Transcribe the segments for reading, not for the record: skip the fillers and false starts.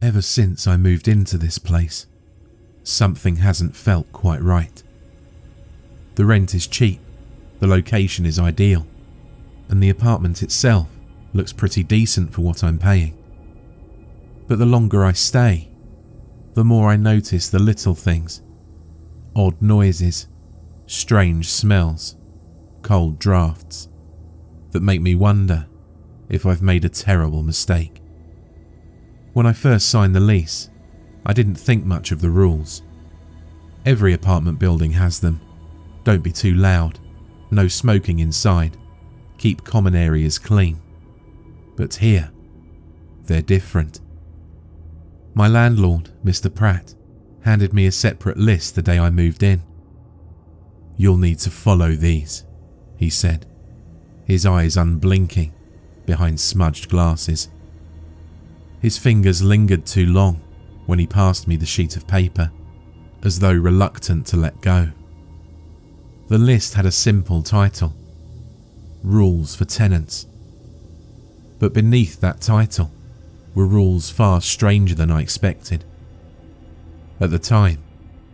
Ever since I moved into this place, something hasn't felt quite right. The rent is cheap, the location is ideal, and the apartment itself looks pretty decent for what I'm paying. But the longer I stay, the more I notice the little things. Odd noises, strange smells, cold drafts, that make me wonder if I've made a terrible mistake. When I first signed the lease, I didn't think much of the rules. Every apartment building has them. Don't be too loud, no smoking inside, keep common areas clean. But here, they're different. My landlord, Mr. Pratt, handed me a separate list the day I moved in. "You'll need to follow these," he said, his eyes unblinking behind smudged glasses. His fingers lingered too long when he passed me the sheet of paper, as though reluctant to let go. The list had a simple title: Rules for Tenants. But beneath that title were rules far stranger than I expected. At the time,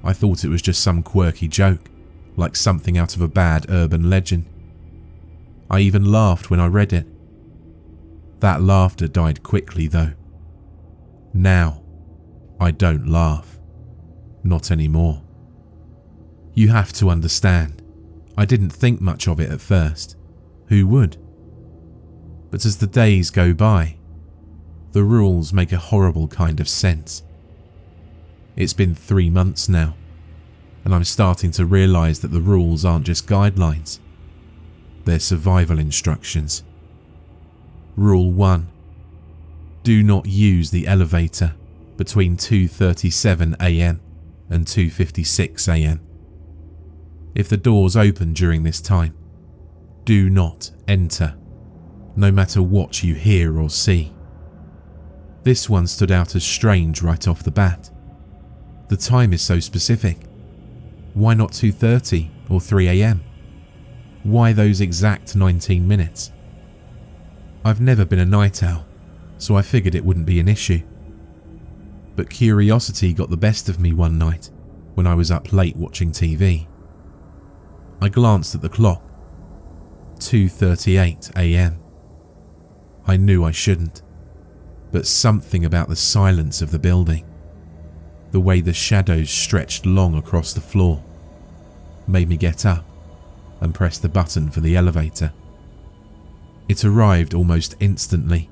I thought it was just some quirky joke, like something out of a bad urban legend. I even laughed when I read it. That laughter died quickly though. Now, I don't laugh. Not anymore. You have to understand, I didn't think much of it at first. Who would? But as the days go by, the rules make a horrible kind of sense. It's been 3 months now, and I'm starting to realise that the rules aren't just guidelines. They're survival instructions. Rule 1. Do not use the elevator between 2:37 AM and 2:56 AM. If the doors open during this time, do not enter, no matter what you hear or see. This one stood out as strange right off the bat. The time is so specific. Why not 2:30 or 3 AM? Why those exact 19 minutes? I've never been a night owl, so I figured it wouldn't be an issue. But curiosity got the best of me one night when I was up late watching TV. I glanced at the clock. 2:38 AM. I knew I shouldn't, but something about the silence of the building, the way the shadows stretched long across the floor, made me get up and press the button for the elevator. It arrived almost instantly.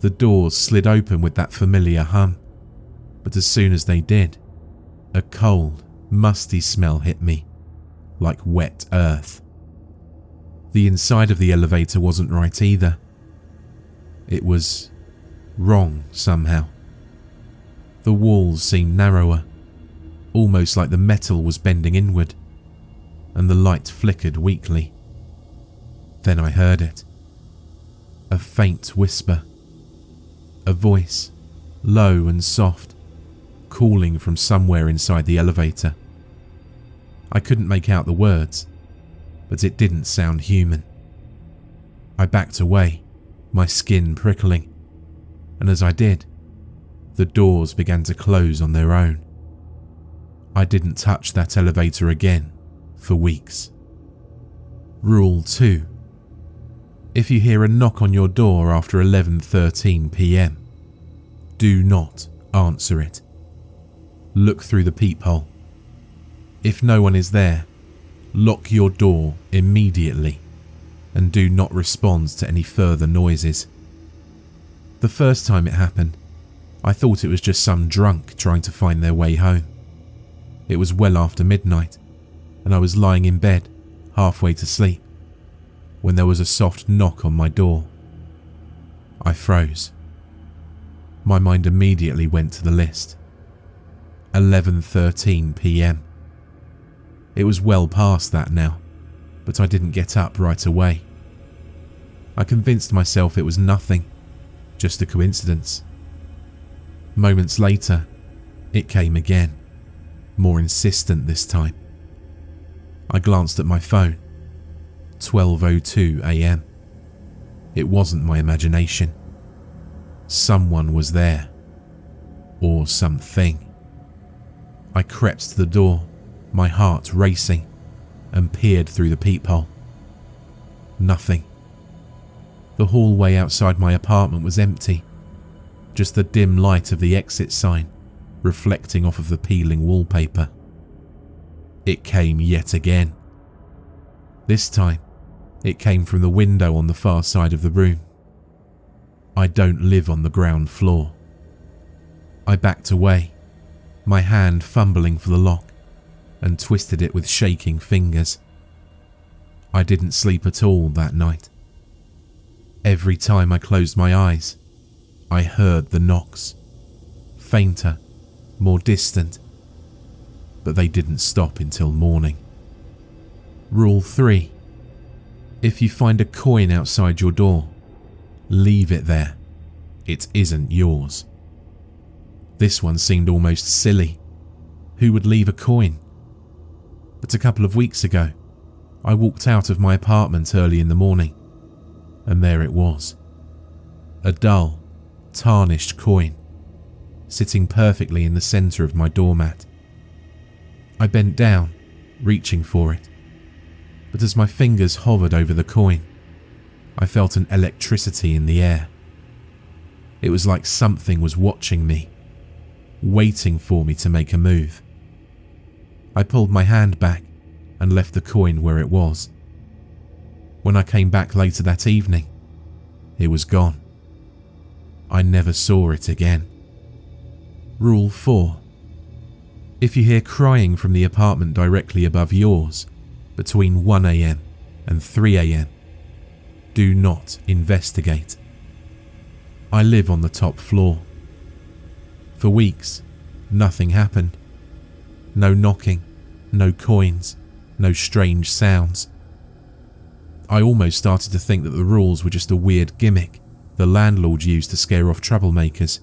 The doors slid open with that familiar hum, but as soon as they did, a cold, musty smell hit me, like wet earth. The inside of the elevator wasn't right either. It was wrong somehow. The walls seemed narrower, almost like the metal was bending inward, and the light flickered weakly. Then I heard it. A faint whisper. A voice, low and soft, calling from somewhere inside the elevator. I couldn't make out the words, but it didn't sound human. I backed away, my skin prickling, and as I did, the doors began to close on their own. I didn't touch that elevator again for weeks. Rule 2. If you hear a knock on your door after 11:13 PM, do not answer it. Look through the peephole. If no one is there, lock your door immediately and do not respond to any further noises. The first time it happened, I thought it was just some drunk trying to find their way home. It was well after midnight, and I was lying in bed, halfway to sleep, when there was a soft knock on my door. I froze. My mind immediately went to the list. 11:13 PM. It was well past that now, but I didn't get up right away. I convinced myself it was nothing, just a coincidence. Moments later, it came again, more insistent this time. I glanced at my phone. 12:02 AM. It wasn't my imagination. Someone was there, or something. I crept to the door, my heart racing, and peered through the peephole. Nothing. The hallway outside my apartment was empty, just the dim light of the exit sign reflecting off of the peeling wallpaper. It came yet again. This time, it came from the window on the far side of the room. I don't live on the ground floor. I backed away, my hand fumbling for the lock, and twisted it with shaking fingers. I didn't sleep at all that night. Every time I closed my eyes, I heard the knocks, fainter, more distant, but they didn't stop until morning. Rule 3. If you find a coin outside your door, leave it there. It isn't yours. This one seemed almost silly. Who would leave a coin? But a couple of weeks ago, I walked out of my apartment early in the morning, and there it was. A dull, tarnished coin, sitting perfectly in the centre of my doormat. I bent down, reaching for it, but as my fingers hovered over the coin, I felt an electricity in the air. It was like something was watching me, waiting for me to make a move. I pulled my hand back and left the coin where it was. When I came back later that evening, it was gone. I never saw it again. Rule 4. If you hear crying from the apartment directly above yours between 1 a.m. and 3 a.m., do not investigate. I live on the top floor. For weeks, nothing happened. No knocking, no coins, no strange sounds. I almost started to think that the rules were just a weird gimmick the landlord used to scare off troublemakers.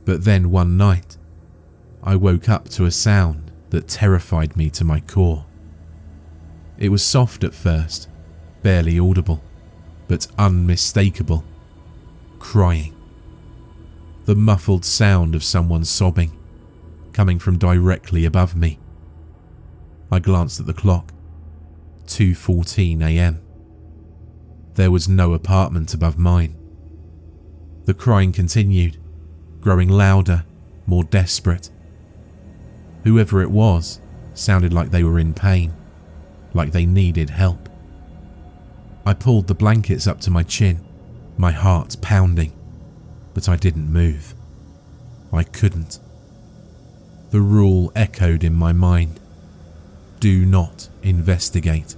But then one night, I woke up to a sound that terrified me to my core. It was soft at first, barely audible, but unmistakable. Crying. The muffled sound of someone sobbing, coming from directly above me. I glanced at the clock. 2:14 a.m. There was no apartment above mine. The crying continued, growing louder, more desperate. Whoever it was sounded like they were in pain, like they needed help. I pulled the blankets up to my chin, my heart pounding, but I didn't move. I couldn't. The rule echoed in my mind. Do not investigate.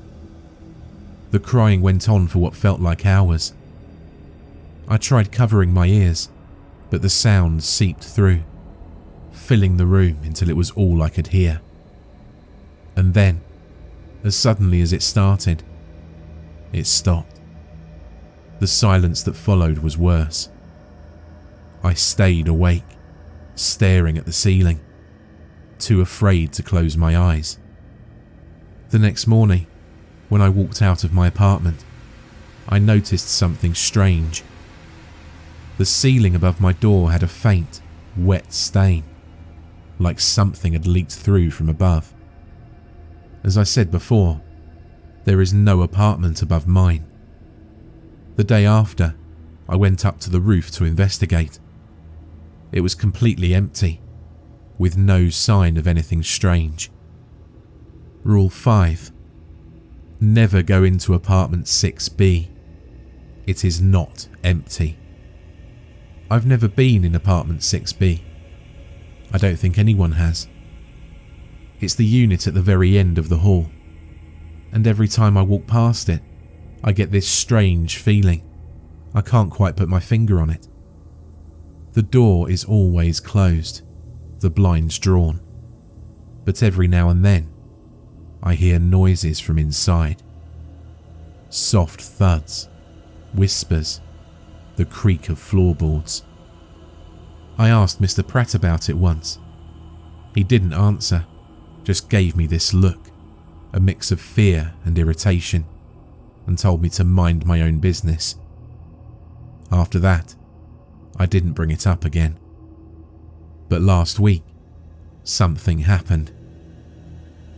The crying went on for what felt like hours. I tried covering my ears, but the sound seeped through, filling the room until it was all I could hear. And then, as suddenly as it started, it stopped. The silence that followed was worse. I stayed awake, staring at the ceiling, too afraid to close my eyes. The next morning, when I walked out of my apartment, I noticed something strange. The ceiling above my door had a faint, wet stain, like something had leaked through from above. As I said before, there is no apartment above mine. The day after, I went up to the roof to investigate. It was completely empty, with no sign of anything strange. Rule 5. Never go into apartment 6B. It is not empty. I've never been in apartment 6B. I don't think anyone has. It's the unit at the very end of the hall, and every time I walk past it, I get this strange feeling. I can't quite put my finger on it. The door is always closed, the blinds drawn, but every now and then, I hear noises from inside. Soft thuds, whispers, the creak of floorboards. I asked Mr. Pratt about it once. He didn't answer, just gave me this look, a mix of fear and irritation, and told me to mind my own business. After that, I didn't bring it up again. But last week, something happened.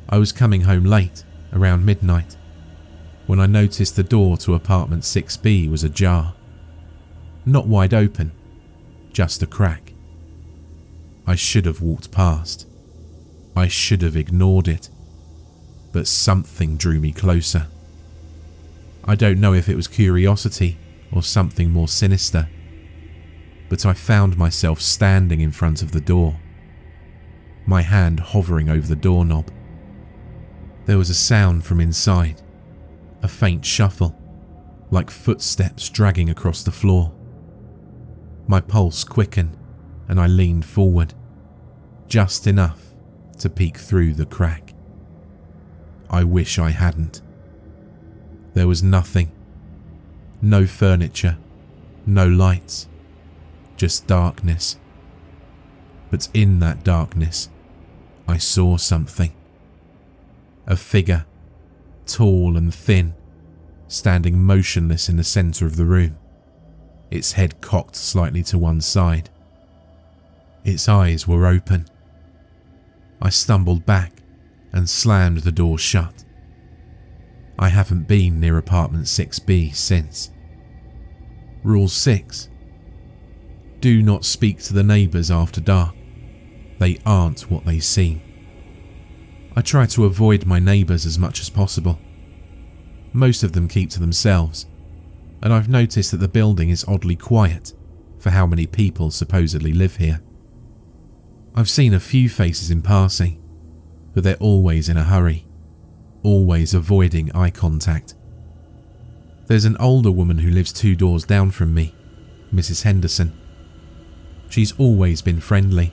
I was coming home late, around midnight, when I noticed the door to apartment 6B was ajar. Not wide open, just a crack. I should have walked past. I should have ignored it. But something drew me closer. I don't know if it was curiosity or something more sinister, but I found myself standing in front of the door, my hand hovering over the doorknob. There was a sound from inside, a faint shuffle, like footsteps dragging across the floor. My pulse quickened and I leaned forward, just enough to peek through the crack. I wish I hadn't. There was nothing. No furniture, no lights, just darkness. But in that darkness, I saw something. A figure, tall and thin, standing motionless in the centre of the room, its head cocked slightly to one side. Its eyes were open. I stumbled back and slammed the door shut. I haven't been near apartment 6B since. Rule 6. Do not speak to the neighbours after dark. They aren't what they seem. I try to avoid my neighbours as much as possible. Most of them keep to themselves, and I've noticed that the building is oddly quiet for how many people supposedly live here. I've seen a few faces in passing, but they're always in a hurry, always avoiding eye contact. There's an older woman who lives 2 doors down from me, Mrs. Henderson. She's always been friendly,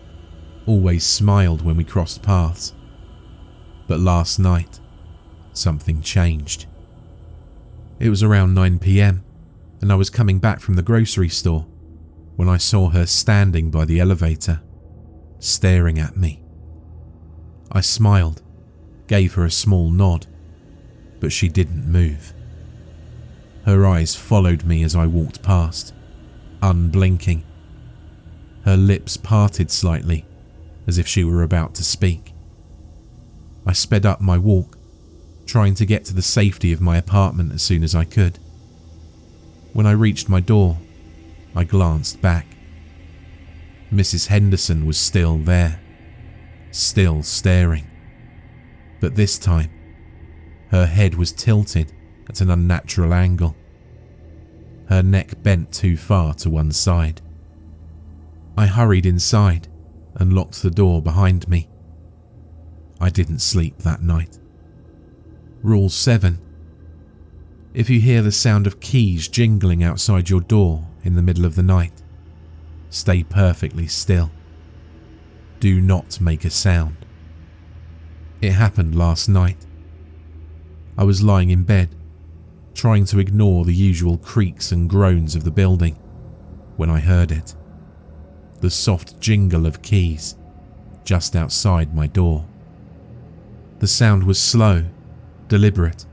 always smiled when we crossed paths. But last night, something changed. It was around 9 p.m, and I was coming back from the grocery store when I saw her standing by the elevator, staring at me. I smiled, gave her a small nod, but she didn't move. Her eyes followed me as I walked past, unblinking. Her lips parted slightly, as if she were about to speak. I sped up my walk, trying to get to the safety of my apartment as soon as I could. When I reached my door, I glanced back. Mrs. Henderson was still there, still staring. But this time, her head was tilted at an unnatural angle. Her neck bent too far to one side. I hurried inside and locked the door behind me. I didn't sleep that night. Rule 7. If you hear the sound of keys jingling outside your door in the middle of the night, stay perfectly still. Do not make a sound. It happened last night. I was lying in bed, trying to ignore the usual creaks and groans of the building, when I heard it. The soft jingle of keys just outside my door. The sound was slow, deliberate,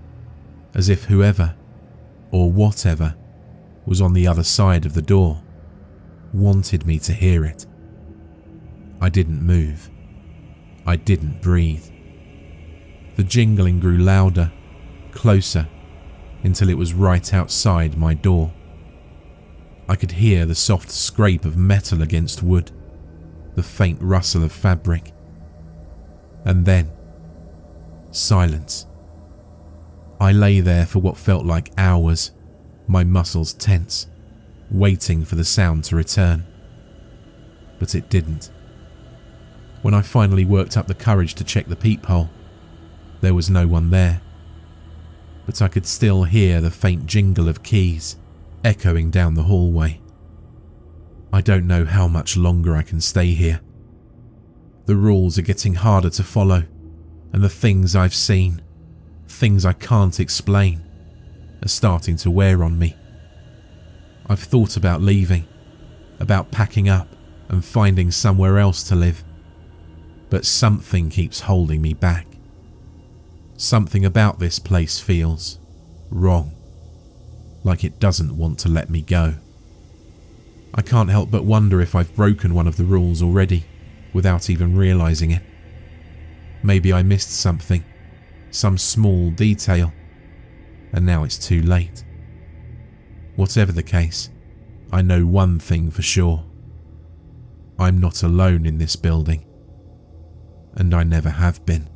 as if whoever, or whatever, was on the other side of the door wanted me to hear it. I didn't move. I didn't breathe. The jingling grew louder, closer, until it was right outside my door. I could hear the soft scrape of metal against wood, the faint rustle of fabric. And then, silence. I lay there for what felt like hours, my muscles tense, waiting for the sound to return. But it didn't. When I finally worked up the courage to check the peephole, there was no one there. But I could still hear the faint jingle of keys echoing down the hallway. I don't know how much longer I can stay here. The rules are getting harder to follow, and the things I've seen, things I can't explain, are starting to wear on me. I've thought about leaving, about packing up and finding somewhere else to live, but something keeps holding me back. Something about this place feels wrong, like it doesn't want to let me go. I can't help but wonder if I've broken one of the rules already, without even realizing it. Maybe I missed something, some small detail, and now it's too late. Whatever the case, I know one thing for sure. I'm not alone in this building, and I never have been.